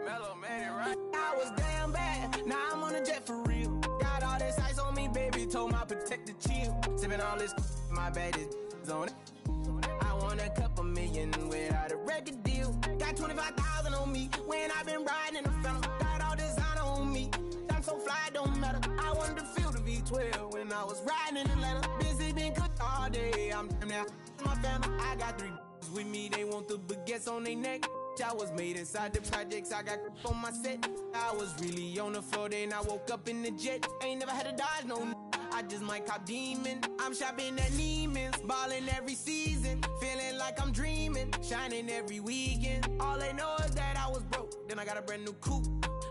Mellow made it right. I was damn bad, now I'm on a jet for real. Got all this ice on me, baby, told my protector chill. Sipping all this, my bad is on it. I want a couple million without a record deal. Got 25,000 on me when I've been riding in the phantom. Got all designer on me, I'm so fly, it don't matter. I wanted to feel the V12 when I was riding in Atlanta. Busy been cooked all day, I'm now my family. I got 3 with me, they want the baguettes on their neck. I was made inside the projects, I got on my set. I was really on the floor, then I woke up in the jet. Ain't never had to dodge, no. I just might cop demon. I'm shopping at Neiman's, balling every season. Feeling like I'm dreaming, shining every weekend. All they know is that I was broke, then I got a brand new coupe.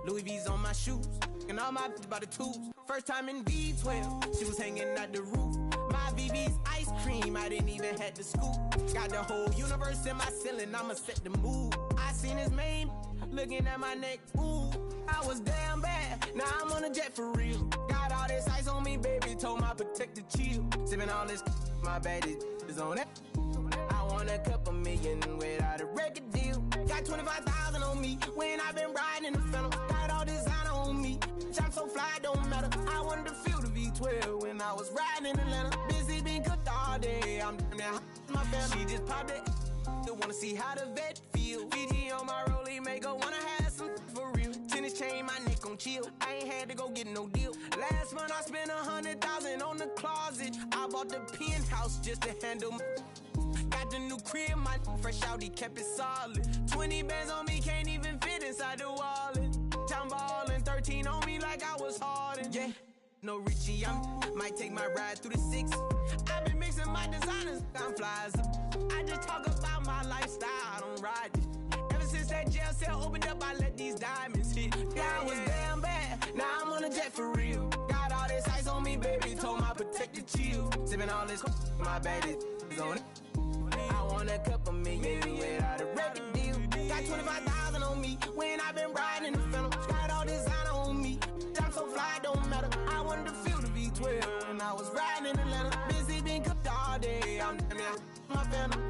Louis V's on my shoes, and all my by the tubes. First time in V12, she was hanging at the roof. My VV's ice cream, I didn't even have to scoop. Got the whole universe in my ceiling, I'ma set the mood. I seen his main, looking at my neck, ooh. I was damn bad, now I'm on a jet for real. Got all this ice on me, baby, told my protector chill. Sipping all this, my bad is on it. I want a couple million without a record deal. Got 25,000 on me when I've been riding in the phantom. Got all designer on me, I'm so fly, it don't matter. I wanted to feel the V12 when I was riding in Atlanta. Busy been cooked all day, I'm now my family. She just popped it, wanna see how the vet feel. Fiji on my rollie, make her wanna have some for real. Tennis chain, my neck on chill. I ain't had to go get no deal. Last month I spent 100,000 on the closet. I bought the penthouse just to handle. Got the new crib, my fresh out, he kept it solid. 20 bands on me, can't even fit inside the wallet. Time ballin', 13 on me like I was Harden. Yeah, no Richie, might take my ride through the 6. I've been mixing my designers, I'm flies. I just talk about my lifestyle, I don't ride it. Ever since that jail cell opened up, I let these diamonds hit. Yeah, I was damn bad, now I'm on a jet for real. Got all this ice on me, baby, told my protector chill. Sipping all this, my bad is on it. I want a couple million without a record deal. Got 25,000 on me when I've been riding in the phantom. Got all designer on me, I'm so fly, it don't matter. I wanted to feel the V12 when I was riding in Atlanta. Busy been cooked all day, I'm now my phantom.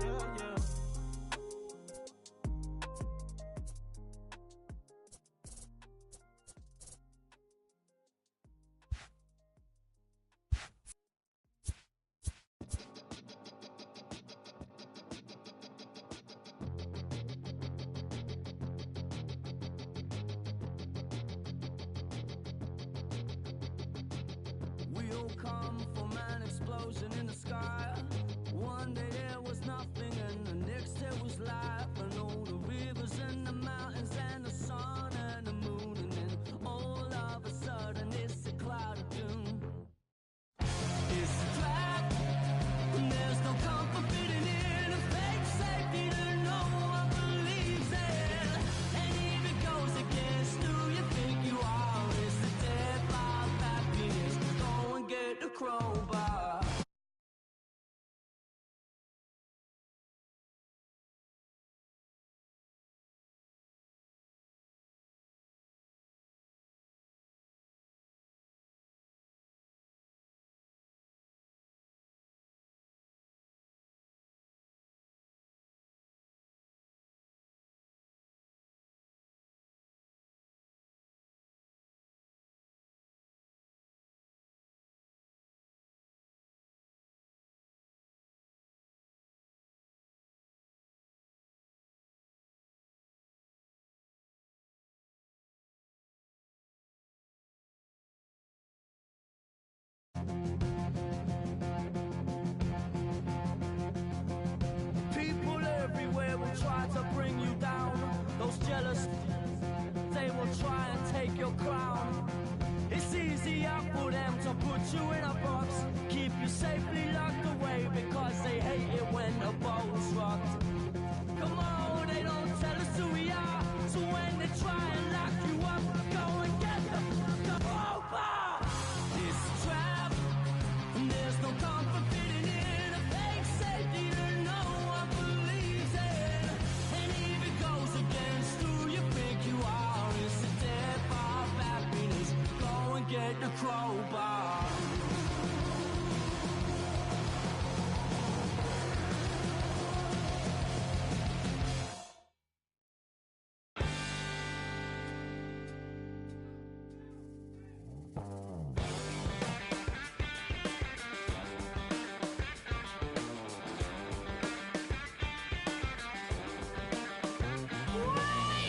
all come from an explosion in the sky. One day there was nothing and the next there was life. And all the rivers and the mountains and the sun and the moon. And then all of a sudden it's a cloud of doom. It's a trap, and there's no comfort fitting in a fake safety that no one believes in. And if it goes against who you think you are, it's the death of happiness. Go and get the crowbar. People everywhere will try to bring you down. Those jealous, they will try and take your crown. It's easier for them to put you in a box, keep you safely locked away, because they hate it when the boat's rocked. Come on, they don't tell us who we are, so when they try and lock you up, go and get the crowbar. It's a trap, and there's no comfort fitting in a fake safety that no one believes in. And if it goes against who you think you are, it's the death of happiness. Go and get the crowbar.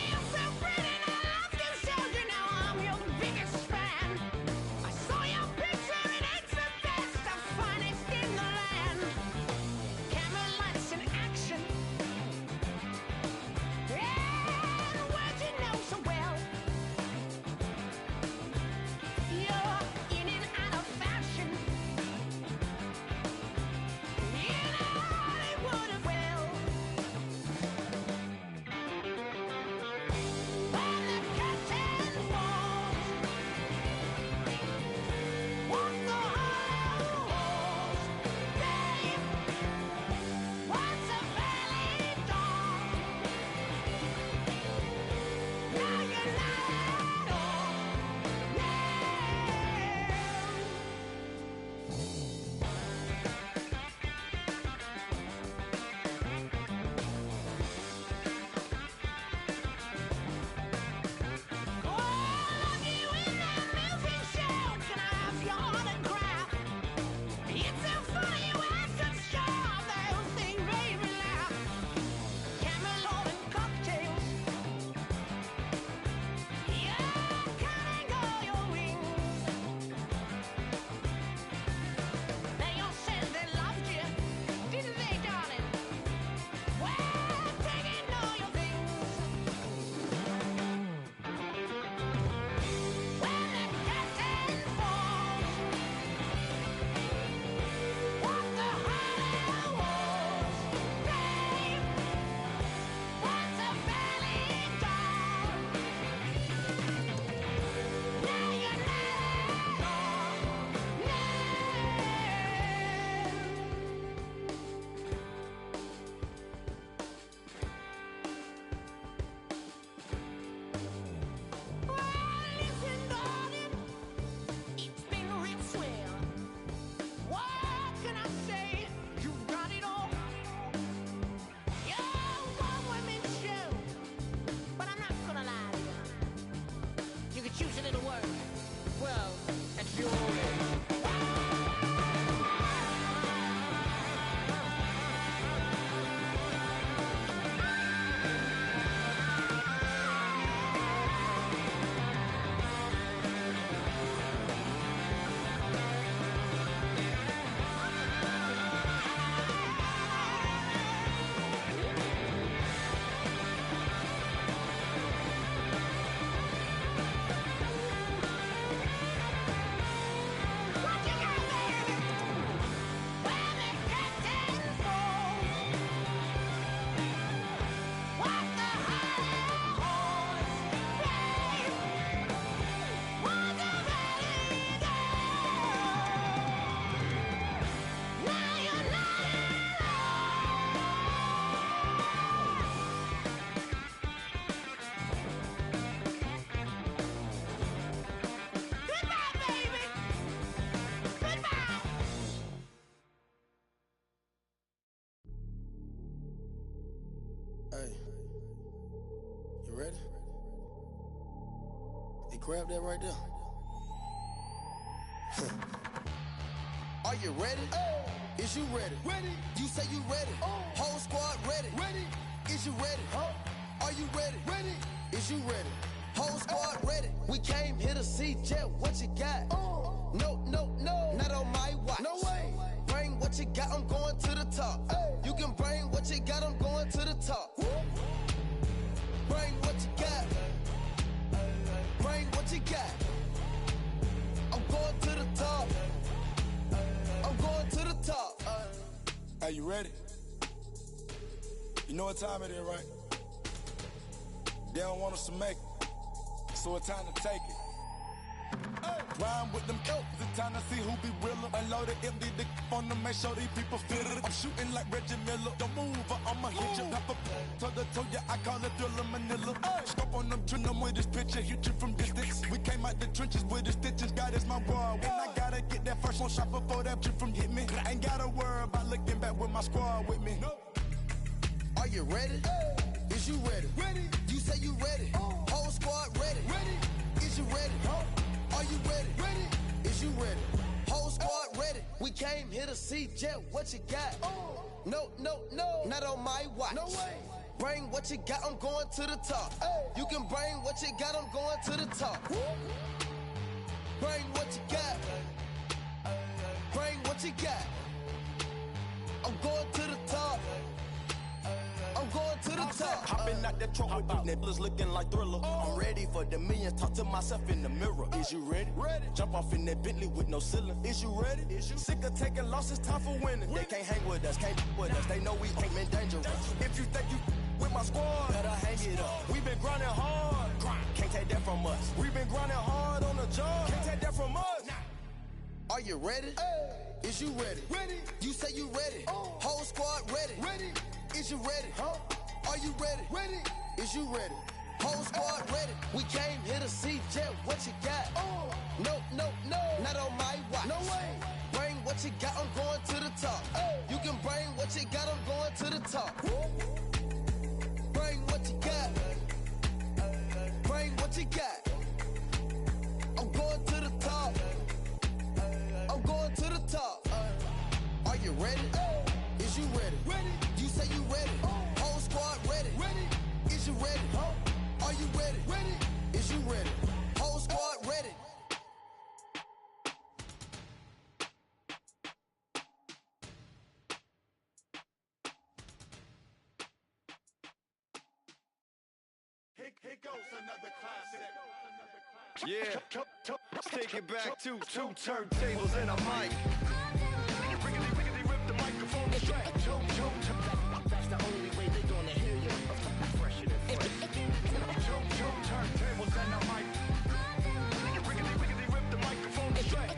You're so pretty, I love you so. You know I'm your biggest fan. I saw your Grab that right there. Are you ready? Is you ready? Ready. You say you ready. Whole squad ready. Ready. Is you ready? Are you ready? Ready. Is you ready? Whole squad ready. We came here to see Jet. What you got? No, no, no. Not on my watch. No way. Bring what you got. I'm going to the top. You can bring what you got. I'm going to the top. Bring what you got. Bring what you got. I'm going to the top. I'm going to the top. Are you ready? You know what time it is, right? They don't want us to make it, so it's time to take it. Rhyme with them kills, it's time to see who be realer. Unload it, empty the on them, make sure these people feel it. I'm shooting like Reggie Miller. Don't move or I'ma hit you. Pepper, toe ya, I call it Thriller Manila. Stop on them, trim them with this picture, hit you from distance. We came out the trenches with the stitches, God is my word. When I gotta get that first one shot before that trip from hit me. Ain't gotta worry about looking back with my squad with me. Are you ready? Is you ready? Ready. You say you ready. Whole squad ready. Ready. Is you ready? Are you ready? Ready. Is you ready? Whole squad ready. We came here to see Jet. What you got? No, no, no. Not on my watch. No way. Bring what you got. I'm going to the top. You can bring what you got. I'm going to the top. Bring what you got. Bring what you got. I'm going to the top. I'm going to the top. Hopping out that truck with the nibblers looking like Thriller. I'm ready for the millions. Talk to myself in the mirror. Is you ready? Ready. Jump off in that Bentley with no ceiling. Is you ready? Is you sick of taking losses? Time for winning. They can't hang with us. Can't with us. They know we ain't been dangerous. If you think you with my squad, better hang it up. We been grinding hard. Can't take that from us. We been grinding hard on the job. Can't take that from us. Are you ready? Is you ready? Ready. You say you ready. Whole squad ready. Ready. Is you ready? Are you ready? Ready. Is you ready? Whole squad ready. We came here to see Jet. What you got? No, no, no. Not on my watch. No way. Bring what you got. I'm going to the top. You can bring what you got. I'm going to the top. Bring what you got. Bring what you got. I'm going to the top. I'm going to the top. Are you ready? Is you ready? Ready. You say you ready. Whole squad ready. Ready. Is you ready? Are you ready? Ready. Is you ready? Whole squad ready. Here goes another classic. Yeah, let's take it back to two turntables and a mic. Riggedy rip the microphone straight. That's the only way they gonna hear you. Fresher than fresh. Two turntables and a mic. Riggedy rip the microphone straight.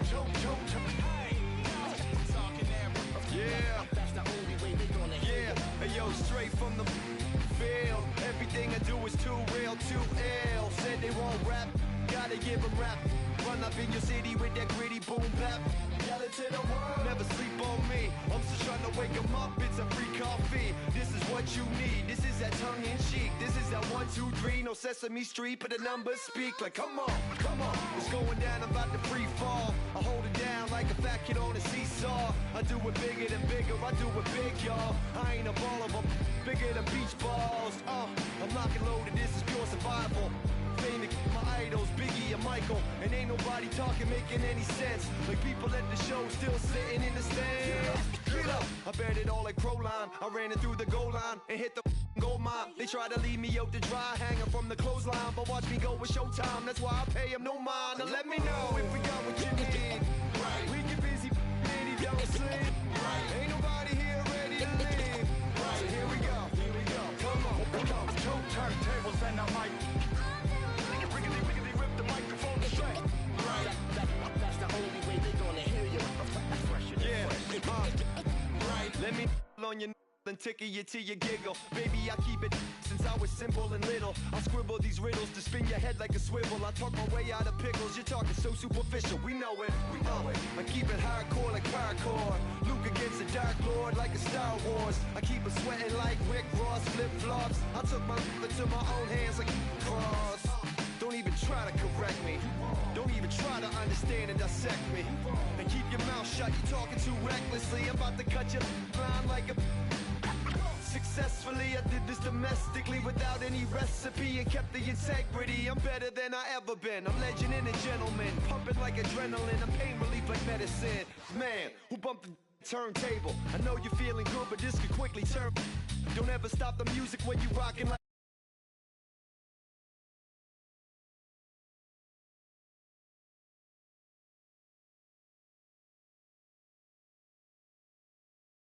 Yeah, that's the only way they gonna hear you. Hey yo, straight from the field. Everything I do is too real, too ill. Said they won't rap, gotta give them rap. Run up in your city with that gritty boom bap. Yell it to the world, never sleep on me. I'm just trying to wake them up, it's a free coffee. This is what you need, this is that tongue in cheek. This is that 1, 2, 3, no Sesame Street, but the numbers speak. Like come on, it's going down, I'm about to free fall. I hold it down like a fat kid on a seesaw. I do it bigger than bigger, I do it big, y'all. I ain't a baller, but bigger than beach balls. I'm lock and loaded, this is pure survival. Famous, my idols, Biggie and Michael. And ain't nobody talking, making any sense. Like people at the show still sitting in the stands. Get up! I bet it all like Crowline. I ran it through the goal line and hit the gold mine. They try to leave me out to dry, hanging from the clothesline. But watch me go with Showtime, that's why I pay them no mind. Now let me know if we got what you need. Right. We get busy, and he don't sleep. Right. Ain't nobody here ready to leave. Right. So here we go. Come on. Two turntables and a mic. Riggedy rip the microphone straight. Right. That's the only way they gonna hear you. Fresher than fresh. Right. Let me on your and tickle you till you giggle. Baby, I keep it since I was simple and little. I scribble these riddles to spin your head like a swivel. I talk my way out of pickles. You're talking so superficial. We know it. I keep it hardcore like parkour. Luke against the Dark Lord like a Star Wars. I keep it sweating like Rick Ross flip-flops. I took my to my own hands like cross. Don't even try to correct me. Don't even try to understand and dissect me. And keep your mouth shut, you talking too recklessly. I'm about to cut your line like a... Successfully, I did this domestically without any recipe and kept the integrity. I'm better than I ever been. I'm legend and a gentleman, pumping like adrenaline. I'm pain relief like medicine. Man, who bumped the turntable? I know you're feeling good, but this could quickly turn. Don't ever stop the music when you rockin' like